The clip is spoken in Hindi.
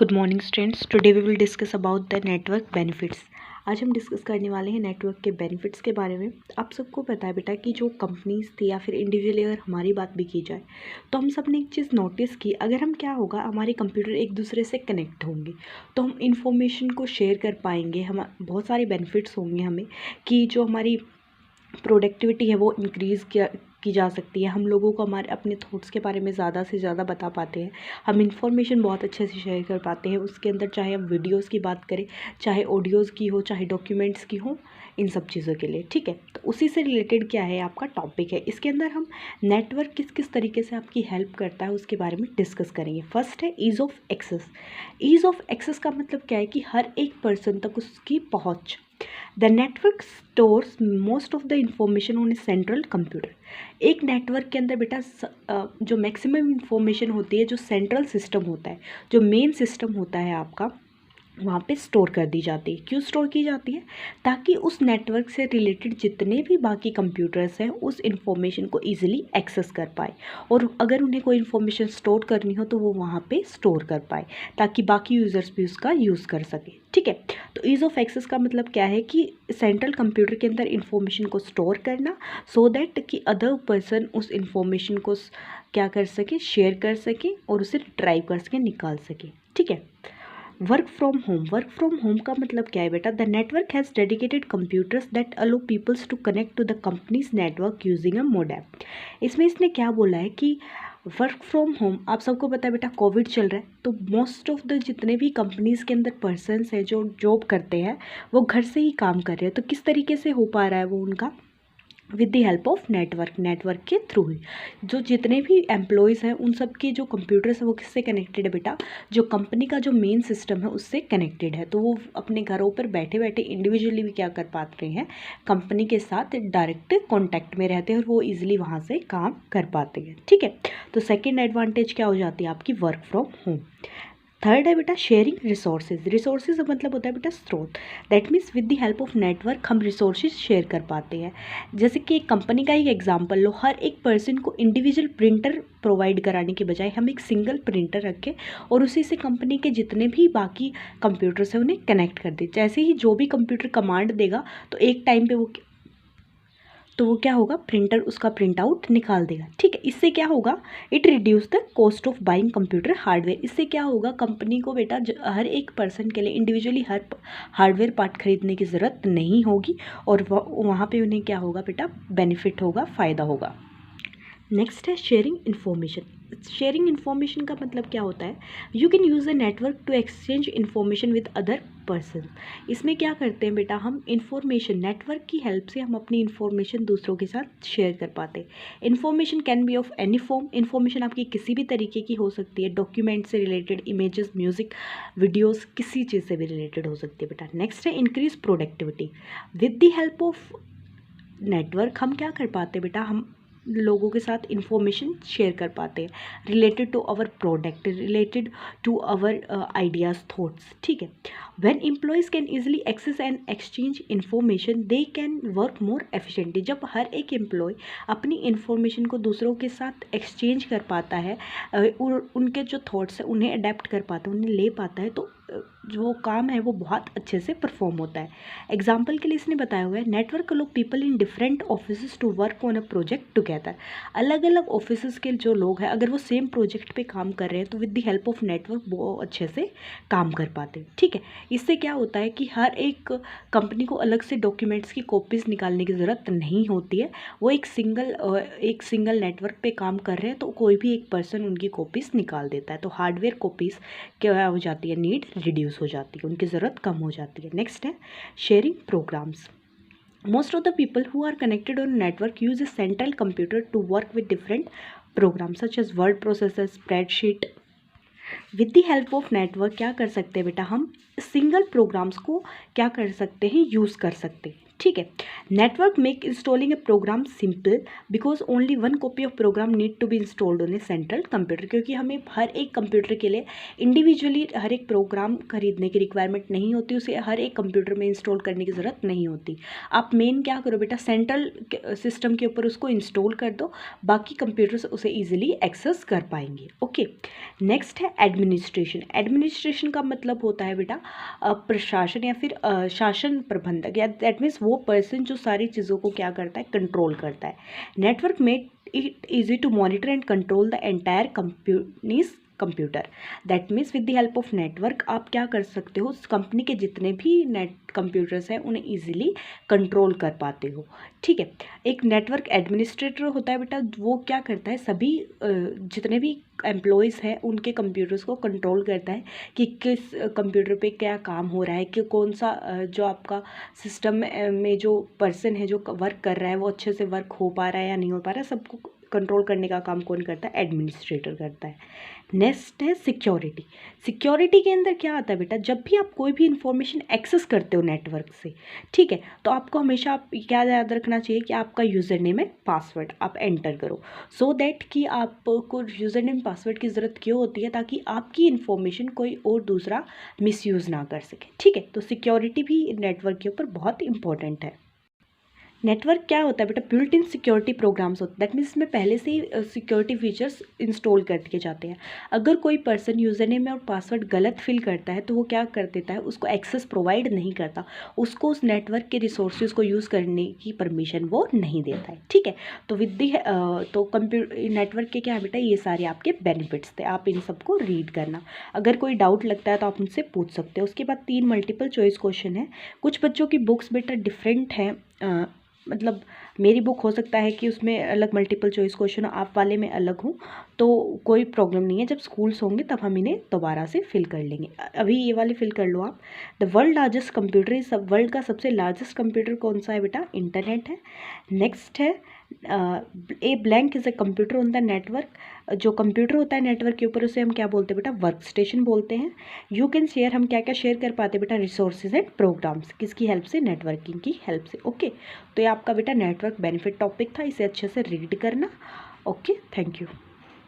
Good morning students, today we will discuss about the network benefits. आज हम डिस्कस करने वाले हैं नेटवर्क के बेनिफिट्स के बारे में। आप सबको पता है बेटा कि जो कंपनीज थी या फिर इंडिविजुअली अगर हमारी बात भी की जाए तो हम सब ने एक चीज़ नोटिस की, अगर हम क्या होगा हमारे कंप्यूटर एक दूसरे से कनेक्ट होंगे तो हम इंफॉर्मेशन को शेयर कर पाएंगे। हम बहुत सारे बेनिफिट्स होंगे हमें कि जो हमारी प्रोडक्टिविटी है वो इंक्रीज़ की जा सकती है। हम लोगों को हमारे अपने थॉट्स के बारे में ज़्यादा से ज़्यादा बता पाते हैं। हम इंफॉर्मेशन बहुत अच्छे से शेयर कर पाते हैं। उसके अंदर चाहे हम वीडियोस की बात करें, चाहे ऑडियोज़ की हो, चाहे डॉक्यूमेंट्स की हो, इन सब चीज़ों के लिए। ठीक है, तो उसी से रिलेटेड क्या है आपका टॉपिक है। इसके अंदर हम नेटवर्क किस किस तरीके से आपकी हेल्प करता है उसके बारे में डिस्कस करेंगे। फर्स्ट है ease of access. Ease of access का मतलब क्या है कि हर एक पर्सन तक उसकी पहुँच। The network stores most of the information on a central computer. एक नेटवर्क के अंदर बेटा जो मैक्सिमम इंफॉर्मेशन होती है, जो सेंट्रल सिस्टम होता है, जो मेन सिस्टम होता है आपका, वहाँ पे स्टोर कर दी जाती है। क्यों स्टोर की जाती है? ताकि उस नेटवर्क से रिलेटेड जितने भी बाकी कंप्यूटर्स हैं उस इंफॉर्मेशन को ईजिली एक्सेस कर पाए, और अगर उन्हें कोई इन्फॉर्मेशन स्टोर करनी हो तो वो वहाँ पे स्टोर कर पाए ताकि बाकी यूज़र्स भी उसका यूज़ कर सके। ठीक है, तो ईज़ ऑफ एक्सेस का मतलब क्या है कि सेंट्रल कंप्यूटर के अंदर इंफॉर्मेशन को स्टोर करना सो दैट कि अदर पर्सन उस इंफॉर्मेशन को क्या कर सके, शेयर कर सके और उसे ड्राइव कर सके, निकाल सके। ठीक है। Work from home. Work from home का मतलब क्या है बेटा? The network has dedicated computers that allow peoples to connect to the company's network using a modem. इसमें इसने क्या बोला है कि वर्क फ्रॉम होम, आप सबको पता है बेटा कोविड चल रहा है तो मोस्ट ऑफ द जितने भी कंपनीज़ के अंदर पर्सनस हैं जो जॉब करते हैं वो घर से ही काम कर रहे हैं। तो किस तरीके से हो पा रहा है वो उनका? With the help of network. Network के थ्रू ही जो जितने भी एम्प्लॉयज़ हैं उन सब के जो कंप्यूटर्स हैं वो किससे कनेक्टेड है बेटा? जो कंपनी का जो मेन सिस्टम है उससे कनेक्टेड है। तो वो अपने घरों पर बैठे बैठे इंडिविजुअली भी क्या कर पाते हैं, कंपनी के साथ डायरेक्ट कॉन्टैक्ट में रहते हैं और वो ईजिली वहाँ से काम कर पाते हैं। ठीक है, तो सेकेंड एडवांटेज क्या हो जाती है आपकी? Work from home. थर्ड है बेटा शेयरिंग रिसोर्सेज। रिसोर्सेज मतलब होता है बेटा स्रोत। That means with the help of network हम रिसोर्सेज शेयर कर पाते हैं। जैसे कि एक कंपनी का ही एग्जांपल लो, हर एक पर्सन को इंडिविजुअल प्रिंटर प्रोवाइड कराने के बजाय हम एक सिंगल प्रिंटर रखें और उसी से कंपनी के जितने भी बाकी कंप्यूटर्स हैं उन्हें कनेक्ट कर दें। जैसे ही जो भी कंप्यूटर कमांड देगा तो एक टाइम पे वो क्या होगा, प्रिंटर उसका प्रिंट आउट निकाल देगा। ठीक है, इससे क्या होगा? It reduce the cost of buying computer hardware. इससे क्या होगा, कंपनी को बेटा हर एक पर्सन के लिए इंडिविजुअली हर हार्डवेयर पार्ट खरीदने की ज़रूरत नहीं होगी और वहाँ पे उन्हें क्या होगा बेटा? बेनिफिट होगा, फ़ायदा होगा। नेक्स्ट है शेयरिंग इन्फॉर्मेशन। शेयरिंग इन्फॉर्मेशन का मतलब क्या होता है? You can use a network to exchange information with other person. इसमें क्या करते हैं बेटा? हम इन्फॉर्मेशन, नेटवर्क की हेल्प से हम अपनी इन्फॉर्मेशन दूसरों के साथ शेयर कर पाते हैं। Information can be of any form. Information आपकी किसी भी तरीके की हो सकती है, डॉक्यूमेंट से रिलेटेड, इमेजेस, म्यूजिक, वीडियोज़, किसी चीज़ से भी रिलेटेड हो सकती है बेटा। नेक्स्ट है increase productivity. With the help of network हम क्या कर पाते हैं बेटा? हम लोगों के साथ इंफॉर्मेशन शेयर कर पाते हैं related to our product, related to our ideas, thoughts. ठीक है, when employees can easily access and exchange information they can work more efficiently. जब हर एक एम्प्लॉय अपनी इन्फॉर्मेशन को दूसरों के साथ एक्सचेंज कर पाता है और उनके जो थॉट्स हैं उन्हें अडेप्ट कर पाता है, उन्हें ले पाता है, तो जो काम है वो बहुत अच्छे से परफॉर्म होता है। एग्जाम्पल के लिए इसने बताया हुआ है network allow people in different office to work on a project together. अलग अलग ऑफिस के जो लोग हैं अगर वो सेम प्रोजेक्ट पे काम कर रहे हैं तो with the help of network वो अच्छे से काम कर पाते हैं। ठीक है, इससे क्या होता है कि हर एक कंपनी को अलग से डॉक्यूमेंट्स की कॉपीज़ निकालने की ज़रूरत नहीं होती है। वो एक सिंगल नेटवर्क पे काम कर रहे हैं तो कोई भी एक पर्सन उनकी कॉपीज़ निकाल देता है। तो हार्डवेयर कॉपीज़ क्या हो जाती है? नीड रिड्यूस हो जाती है, उनकी ज़रूरत कम हो जाती है। नेक्स्ट है sharing programs. Most of the people who are connected on network use a central computer to work with different programs such as word processor, spreadsheet। With the help of network क्या कर सकते हैं बेटा? हम सिंगल प्रोग्राम्स को क्या कर सकते हैं? यूज़ कर सकते हैं। ठीक है। Network make installing a program simple because only one copy of program need to be installed on a central computer, क्योंकि हमें हर एक कंप्यूटर के लिए इंडिविजुअली हर एक प्रोग्राम खरीदने की रिक्वायरमेंट नहीं होती, उसे हर एक कंप्यूटर में इंस्टॉल करने की ज़रूरत नहीं होती। आप मेन क्या करो बेटा, सेंट्रल सिस्टम के ऊपर उसको इंस्टॉल कर दो, बाकी कंप्यूटर्स उसे ईजिली एक्सेस कर पाएंगे। ओके, नेक्स्ट है एडमिनिस्ट्रेशन। एडमिनिस्ट्रेशन का मतलब होता है बेटा प्रशासन या फिर शासन प्रबंधक, या दैट मीन्स वो पर्सन जो सारी चीज़ों को क्या करता है, कंट्रोल करता है। Network make it easy to monitor and control the entire computer. That means with the help of network आप क्या कर सकते हो, उस कंपनी के जितने भी नेट कंप्यूटर्स हैं उन्हें ईजिली कंट्रोल कर पाते हो। ठीक है। एक नेटवर्क एडमिनिस्ट्रेटर होता है बेटा, वो क्या करता है, सभी जितने भी एम्प्लॉयज़ हैं उनके कंप्यूटर्स को कंट्रोल करता है कि किस कंप्यूटर पे क्या काम हो रहा है, कि कौन सा जो आपका सिस्टम में जो पर्सन है जो वर्क कर रहा है वो अच्छे से वर्क हो पा रहा है या नहीं हो पा रहा है, सबको कंट्रोल करने का काम कौन करता है, एडमिनिस्ट्रेटर करता है। नेक्स्ट है सिक्योरिटी। सिक्योरिटी के अंदर क्या आता है बेटा, जब भी आप कोई भी इंफॉर्मेशन एक्सेस करते हो नेटवर्क से, ठीक है, तो आपको हमेशा आप क्या याद रखना चाहिए कि आपका यूज़र नेम है पासवर्ड आप एंटर करो, सो दैट कि आपको यूज़र नेम पासवर्ड की ज़रूरत क्यों होती है, ताकि आपकी इन्फॉर्मेशन कोई और दूसरा मिसयूज़ ना कर सके। ठीक है, तो सिक्योरिटी भी नेटवर्क के ऊपर बहुत इंपॉर्टेंट है। नेटवर्क क्या होता है बेटा, बिल्ट इन सिक्योरिटी प्रोग्राम्स होते हैं, दैट मीन्स इसमें पहले से ही सिक्योरिटी फीचर्स इंस्टॉल कर दिए जाते हैं। अगर कोई पर्सन यूज़र नेम और पासवर्ड गलत फिल करता है तो वो क्या कर देता है, उसको एक्सेस प्रोवाइड नहीं करता, उसको उस नेटवर्क के रिसोर्सेज को यूज़ करने की परमिशन वो नहीं देता है। ठीक है, तो विद दी तो कंप्यूटर नेटवर्क के क्या है बेटा, ये सारे आपके बेनिफिट्स थे, आप इन सबको रीड करना। अगर कोई डाउट लगता है तो आप मुझसे पूछ सकते हो। उसके बाद 3 मल्टीपल चॉइस क्वेश्चन है। कुछ बच्चों की बुक्स बेटा डिफरेंट हैं, मतलब मेरी बुक हो सकता है कि उसमें अलग मल्टीपल चॉइस क्वेश्चन, आप वाले में अलग हूँ, तो कोई प्रॉब्लम नहीं है। जब स्कूल्स होंगे तब हम इन्हें दोबारा से फिल कर लेंगे। अभी ये वाले फिल कर लो आप। The world largest computer is, world का सबसे लार्जेस्ट कंप्यूटर कौन सा है बेटा, इंटरनेट है। नेक्स्ट है a blank is a computer on the network. जो कंप्यूटर होता है नेटवर्क के ऊपर उसे हम क्या बोलते हैं बेटा, वर्क स्टेशन बोलते हैं। यू कैन शेयर, हम क्या क्या शेयर कर पाते हैं बेटा, रिसोर्सेज एंड प्रोग्राम्स, किसकी हेल्प से, नेटवर्किंग की हेल्प से। ओके, तो ये आपका बेटा नेटवर्क बेनिफिट टॉपिक था, इसे अच्छे से रीड करना। Okay, thank you.